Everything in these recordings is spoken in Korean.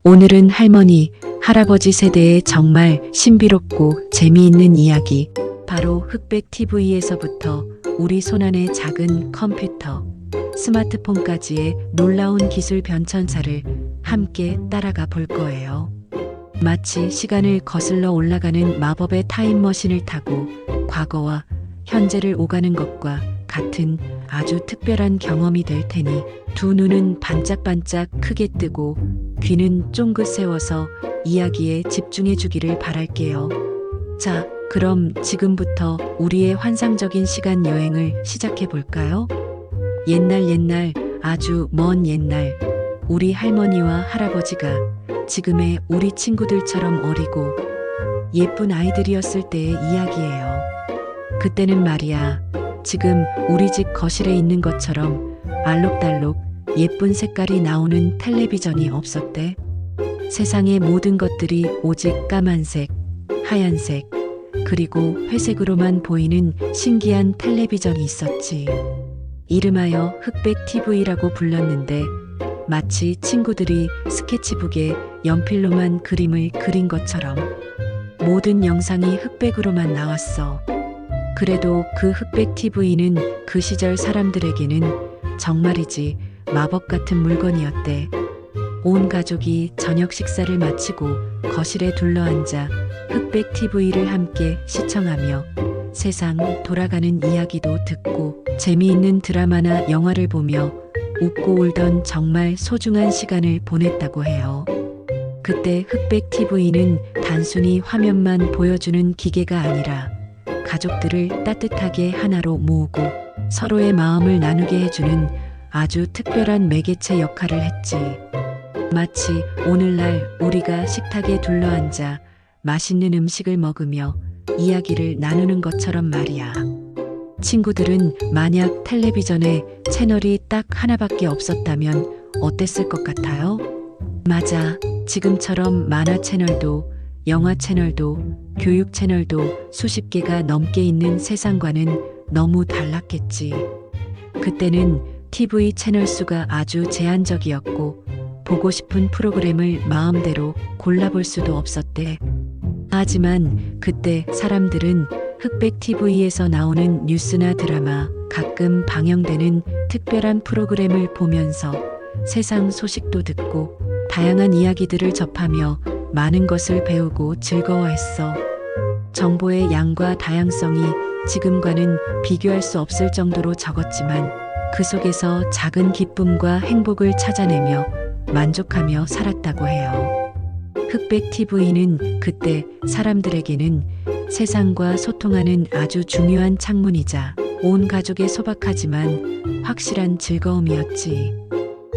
오늘은 할머니, 할아버지 세대의 정말 신비롭고 재미있는 이야기, 바로 흑백 TV에서부터 우리 손안의 작은 컴퓨터, 스마트폰까지의 놀라운 기술 변천사를 함께 따라가 볼 거예요. 마치 시간을 거슬러 올라가는 마법의 타임머신을 타고 과거와 현재를 오가는 것과 같은 아주 특별한 경험이 될 테니 두 눈은 반짝반짝 크게 뜨고 귀는 쫑긋 세워서 이야기에 집중해 주기를 바랄게요. 자, 그럼 지금부터 우리의 환상적인 시간 여행을 시작해 볼까요? 옛날 아주 먼 옛날 우리 할머니와 할아버지가 지금의 우리 친구들처럼 어리고 예쁜 아이들이었을 때의 이야기예요. 그때는 말이야, 지금 우리 집 거실에 있는 것처럼 알록달록 예쁜 색깔이 나오는 텔레비전이 없었대. 세상의 모든 것들이 오직 까만색, 하얀색, 그리고 회색으로만 보이는 신기한 텔레비전이 있었지. 이름하여 흑백 TV라고 불렀는데 마치 친구들이 스케치북에 연필로만 그림을 그린 것처럼 모든 영상이 흑백으로만 나왔어. 그래도 그 흑백 TV는 그 시절 사람들에게는 정말이지 마법 같은 물건이었대. 온 가족이 저녁 식사를 마치고 거실에 둘러앉아 흑백 TV를 함께 시청하며 세상 돌아가는 이야기도 듣고 재미있는 드라마나 영화를 보며 웃고 울던 정말 소중한 시간을 보냈다고 해요. 그때 흑백 TV는 단순히 화면만 보여주는 기계가 아니라 가족들을 따뜻하게 하나로 모으고 서로의 마음을 나누게 해주는 아주 특별한 매개체 역할을 했지. 마치 오늘날 우리가 식탁에 둘러앉아 맛있는 음식을 먹으며 이야기를 나누는 것처럼 말이야. 친구들은 만약 텔레비전에 채널이 딱 하나밖에 없었다면 어땠을 것 같아요? 맞아. 지금처럼 만화 채널도, 영화 채널도, 교육 채널도 수십 개가 넘게 있는 세상과는 너무 달랐겠지. 그때는 TV 채널 수가 아주 제한적이었고 보고 싶은 프로그램을 마음대로 골라볼 수도 없었대. 하지만 그때 사람들은 흑백 TV에서 나오는 뉴스나 드라마, 가끔 방영되는 특별한 프로그램을 보면서 세상 소식도 듣고 다양한 이야기들을 접하며 많은 것을 배우고 즐거워했어. 정보의 양과 다양성이 지금과는 비교할 수 없을 정도로 적었지만 그 속에서 작은 기쁨과 행복을 찾아내며 만족하며 살았다고 해요. 흑백 TV는 그때 사람들에게는 세상과 소통하는 아주 중요한 창문이자 온 가족의 소박하지만 확실한 즐거움이었지.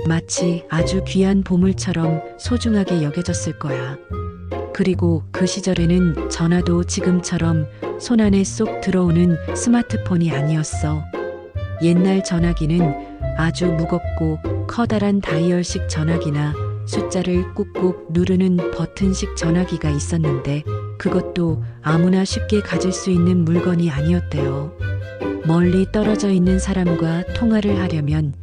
마치 아주 귀한 보물처럼 소중하게 여겨졌을 거야. 그리고 그 시절에는 전화도 지금처럼 손안에 쏙 들어오는 스마트폰이 아니었어. 옛날 전화기는 아주 무겁고 커다란 다이얼식 전화기나 숫자를 꾹꾹 누르는 버튼식 전화기가 있었는데 그것도 아무나 쉽게 가질 수 있는 물건이 아니었대요. 멀리 떨어져 있는 사람과 통화를 하려면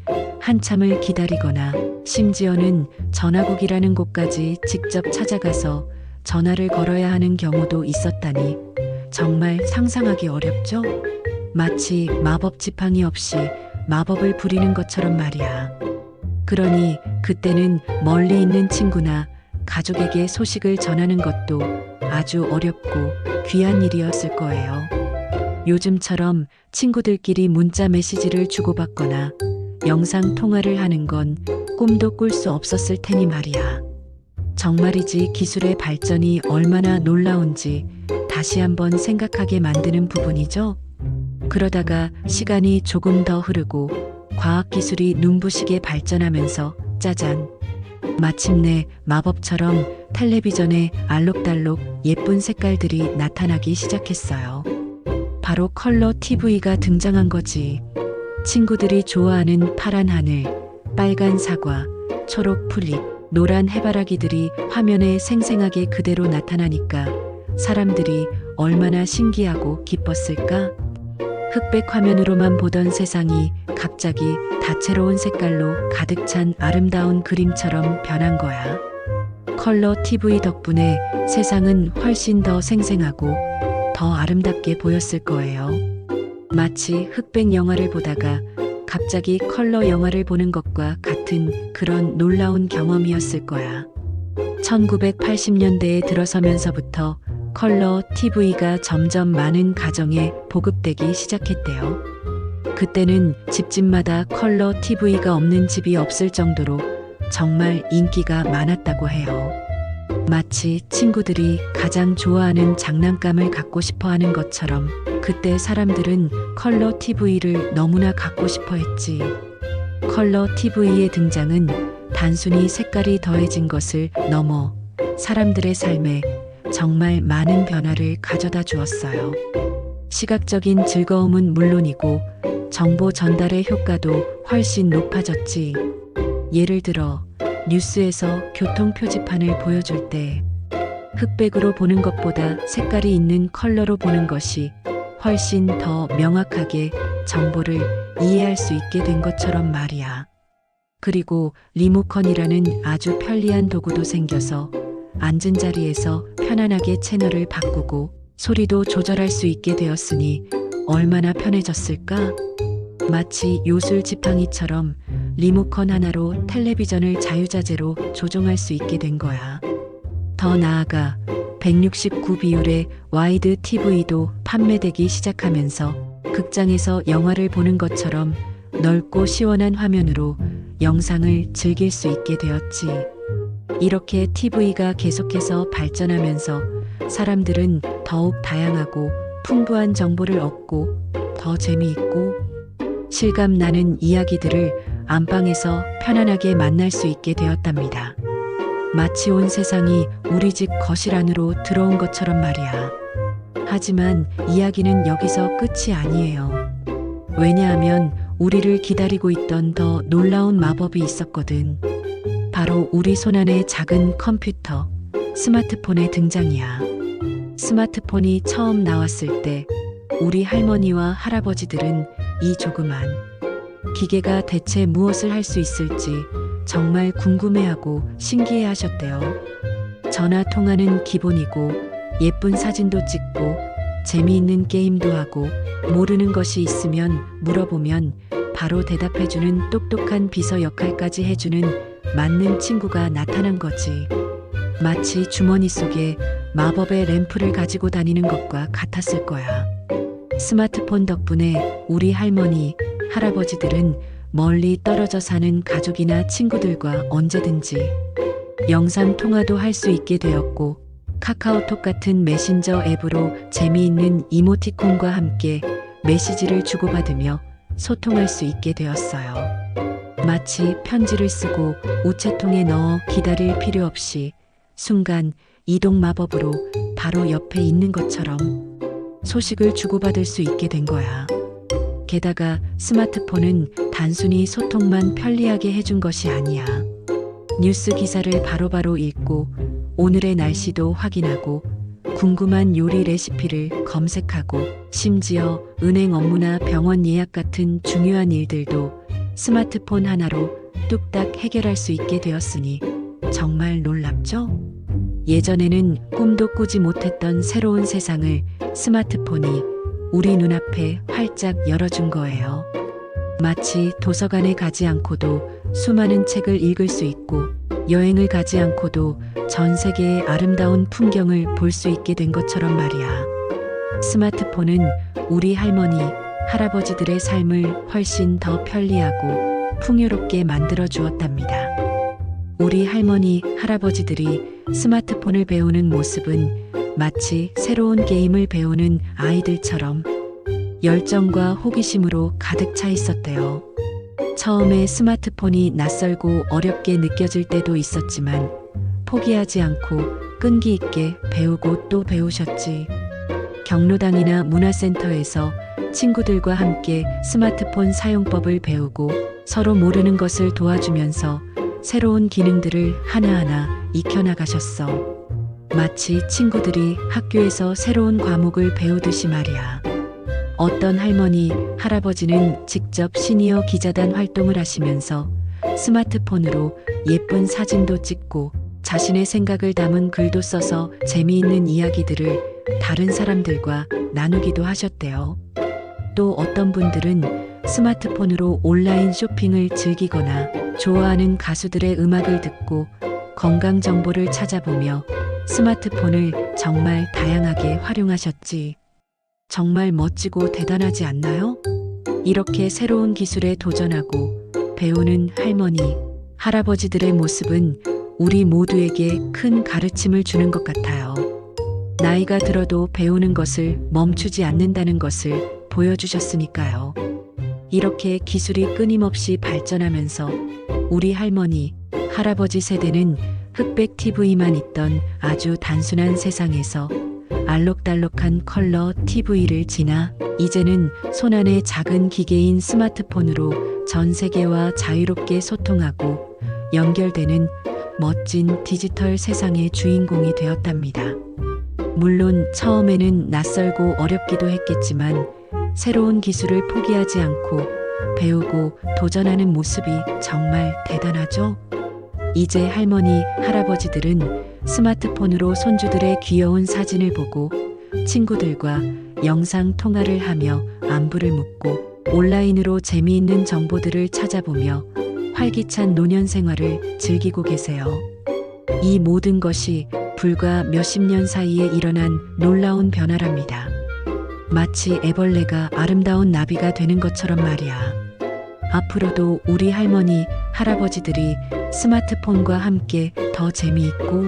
한참을 기다리거나 심지어는 전화국이라는 곳까지 직접 찾아가서 전화를 걸어야 하는 경우도 있었다니 정말 상상하기 어렵죠? 마치 마법 지팡이 없이 마법을 부리는 것처럼 말이야. 그러니 그때는 멀리 있는 친구나 가족에게 소식을 전하는 것도 아주 어렵고 귀한 일이었을 거예요. 요즘처럼 친구들끼리 문자 메시지를 주고받거나 영상 통화를 하는 건 꿈도 꿀 수 없었을 테니 말이야. 정말이지 기술의 발전이 얼마나 놀라운지 다시 한번 생각하게 만드는 부분이죠. 그러다가 시간이 조금 더 흐르고 과학기술이 눈부시게 발전하면서 짜잔! 마침내 마법처럼 텔레비전에 알록달록 예쁜 색깔들이 나타나기 시작했어요. 바로 컬러 TV가 등장한 거지. 친구들이 좋아하는 파란 하늘, 빨간 사과, 초록 풀잎, 노란 해바라기들이 화면에 생생하게 그대로 나타나니까 사람들이 얼마나 신기하고 기뻤을까? 흑백 화면으로만 보던 세상이 갑자기 다채로운 색깔로 가득 찬 아름다운 그림처럼 변한 거야. 컬러 TV 덕분에 세상은 훨씬 더 생생하고 더 아름답게 보였을 거예요. 마치 흑백 영화를 보다가 갑자기 컬러 영화를 보는 것과 같은 그런 놀라운 경험이었을 거야. 1980년대에 들어서면서부터 컬러 TV가 점점 많은 가정에 보급되기 시작했대요. 그때는 집집마다 컬러 TV가 없는 집이 없을 정도로 정말 인기가 많았다고 해요. 마치 친구들이 가장 좋아하는 장난감을 갖고 싶어 하는 것처럼 그때 사람들은 컬러 TV를 너무나 갖고 싶어 했지. 컬러 TV의 등장은 단순히 색깔이 더해진 것을 넘어 사람들의 삶에 정말 많은 변화를 가져다 주었어요. 시각적인 즐거움은 물론이고 정보 전달의 효과도 훨씬 높아졌지. 예를 들어 뉴스에서 교통 표지판을 보여줄 때 흑백으로 보는 것보다 색깔이 있는 컬러로 보는 것이 훨씬 더 명확하게 정보를 이해할 수 있게 된 것처럼 말이야. 그리고 리모컨이라는 아주 편리한 도구도 생겨서 앉은 자리에서 편안하게 채널을 바꾸고 소리도 조절할 수 있게 되었으니 얼마나 편해졌을까? 마치 요술 지팡이처럼 리모컨 하나로 텔레비전을 자유자재로 조종할 수 있게 된 거야. 더 나아가 169 비율의 와이드 TV도 판매되기 시작하면서 극장에서 영화를 보는 것처럼 넓고 시원한 화면으로 영상을 즐길 수 있게 되었지. 이렇게 TV가 계속해서 발전하면서 사람들은 더욱 다양하고 풍부한 정보를 얻고 더 재미있고 실감 나는 이야기들을 안방에서 편안하게 만날 수 있게 되었답니다. 마치 온 세상이 우리 집 거실 안으로 들어온 것처럼 말이야. 하지만 이야기는 여기서 끝이 아니에요. 왜냐하면 우리를 기다리고 있던 더 놀라운 마법이 있었거든. 바로 우리 손안의 작은 컴퓨터, 스마트폰의 등장이야. 스마트폰이 처음 나왔을 때 우리 할머니와 할아버지들은 이 조그만 기계가 대체 무엇을 할 수 있을지 정말 궁금해하고 신기해 하셨대요. 전화 통화는 기본이고 예쁜 사진도 찍고 재미있는 게임도 하고 모르는 것이 있으면 물어보면 바로 대답해주는 똑똑한 비서 역할까지 해주는 맞는 친구가 나타난 거지. 마치 주머니 속에 마법의 램프를 가지고 다니는 것과 같았을 거야. 스마트폰 덕분에 우리 할머니, 할아버지들은 멀리 떨어져 사는 가족이나 친구들과 언제든지 영상 통화도 할 수 있게 되었고 카카오톡 같은 메신저 앱으로 재미있는 이모티콘과 함께 메시지를 주고받으며 소통할 수 있게 되었어요. 마치 편지를 쓰고 우체통에 넣어 기다릴 필요 없이 순간 이동 마법으로 바로 옆에 있는 것처럼 소식을 주고받을 수 있게 된 거야. 게다가 스마트폰은 단순히 소통만 편리하게 해준 것이 아니야. 뉴스 기사를 바로바로 읽고 오늘의 날씨도 확인하고 궁금한 요리 레시피를 검색하고 심지어 은행 업무나 병원 예약 같은 중요한 일들도 스마트폰 하나로 뚝딱 해결할 수 있게 되었으니 정말 놀랍죠? 예전에는 꿈도 꾸지 못했던 새로운 세상을 스마트폰이 우리 눈앞에 활짝 열어준 거예요. 마치 도서관에 가지 않고도 수많은 책을 읽을 수 있고 여행을 가지 않고도 전 세계의 아름다운 풍경을 볼 수 있게 된 것처럼 말이야. 스마트폰은 우리 할머니, 할아버지들의 삶을 훨씬 더 편리하고 풍요롭게 만들어 주었답니다. 우리 할머니, 할아버지들이 스마트폰을 배우는 모습은 마치 새로운 게임을 배우는 아이들처럼 열정과 호기심으로 가득 차 있었대요. 처음에 스마트폰이 낯설고 어렵게 느껴질 때도 있었지만 포기하지 않고 끈기 있게 배우고 또 배우셨지. 경로당이나 문화센터에서 친구들과 함께 스마트폰 사용법을 배우고 서로 모르는 것을 도와주면서 새로운 기능들을 하나하나 익혀나가셨어. 마치 친구들이 학교에서 새로운 과목을 배우듯이 말이야. 어떤 할머니, 할아버지는 직접 시니어 기자단 활동을 하시면서 스마트폰으로 예쁜 사진도 찍고 자신의 생각을 담은 글도 써서 재미있는 이야기들을 다른 사람들과 나누기도 하셨대요. 또 어떤 분들은 스마트폰으로 온라인 쇼핑을 즐기거나 좋아하는 가수들의 음악을 듣고 건강 정보를 찾아보며 스마트폰을 정말 다양하게 활용하셨지. 정말 멋지고 대단하지 않나요? 이렇게 새로운 기술에 도전하고 배우는 할머니, 할아버지들의 모습은 우리 모두에게 큰 가르침을 주는 것 같아요. 나이가 들어도 배우는 것을 멈추지 않는다는 것을 보여주셨으니까요. 이렇게 기술이 끊임없이 발전하면서 우리 할머니, 할아버지 세대는 흑백 TV만 있던 아주 단순한 세상에서 알록달록한 컬러 TV를 지나 이제는 손안의 작은 기계인 스마트폰으로 전 세계와 자유롭게 소통하고 연결되는 멋진 디지털 세상의 주인공이 되었답니다. 물론 처음에는 낯설고 어렵기도 했겠지만 새로운 기술을 포기하지 않고 배우고 도전하는 모습이 정말 대단하죠? 이제 할머니, 할아버지들은 스마트폰으로 손주들의 귀여운 사진을 보고 친구들과 영상 통화를 하며 안부를 묻고 온라인으로 재미있는 정보들을 찾아보며 활기찬 노년 생활을 즐기고 계세요. 이 모든 것이 불과 몇십 년 사이에 일어난 놀라운 변화랍니다. 마치 애벌레가 아름다운 나비가 되는 것처럼 말이야. 앞으로도 우리 할머니, 할아버지들이 스마트폰과 함께 더 재미있고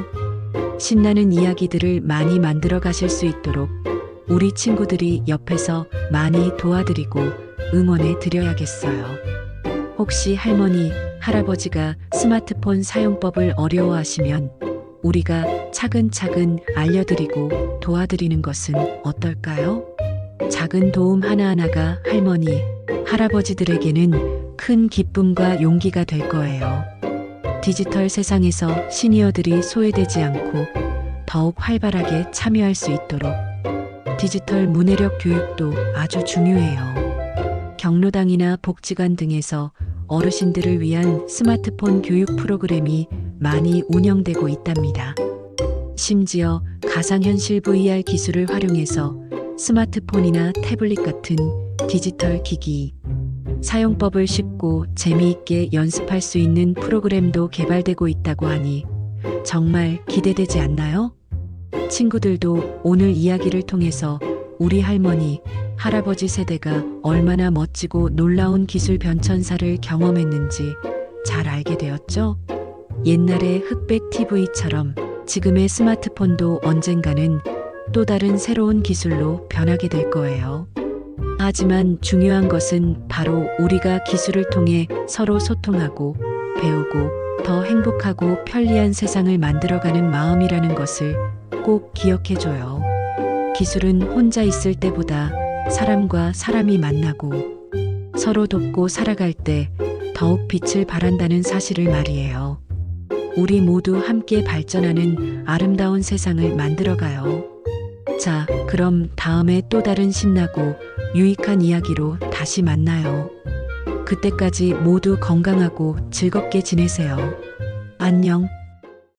신나는 이야기들을 많이 만들어 가실 수 있도록 우리 친구들이 옆에서 많이 도와드리고 응원해 드려야겠어요. 혹시 할머니, 할아버지가 스마트폰 사용법을 어려워하시면 우리가 차근차근 알려드리고 도와드리는 것은 어떨까요? 작은 도움 하나하나가 할머니, 할아버지들에게는 큰 기쁨과 용기가 될 거예요. 디지털 세상에서 시니어들이 소외되지 않고 더욱 활발하게 참여할 수 있도록 디지털 문해력 교육도 아주 중요해요. 경로당이나 복지관 등에서 어르신들을 위한 스마트폰 교육 프로그램이 많이 운영되고 있답니다. 심지어 가상현실 VR 기술을 활용해서 스마트폰이나 태블릿 같은 디지털 기기, 사용법을 쉽고 재미있게 연습할 수 있는 프로그램도 개발되고 있다고 하니 정말 기대되지 않나요? 친구들도 오늘 이야기를 통해서 우리 할머니, 할아버지 세대가 얼마나 멋지고 놀라운 기술 변천사를 경험했는지 잘 알게 되었죠? 옛날의 흑백 TV처럼 지금의 스마트폰도 언젠가는 또 다른 새로운 기술로 변하게 될 거예요. 하지만 중요한 것은 바로 우리가 기술을 통해 서로 소통하고 배우고 더 행복하고 편리한 세상을 만들어가는 마음이라는 것을 꼭 기억해줘요. 기술은 혼자 있을 때보다 사람과 사람이 만나고 서로 돕고 살아갈 때 더욱 빛을 발한다는 사실을 말이에요. 우리 모두 함께 발전하는 아름다운 세상을 만들어가요. 자, 그럼 다음에 또 다른 신나고 유익한 이야기로 다시 만나요. 그때까지 모두 건강하고 즐겁게 지내세요. 안녕.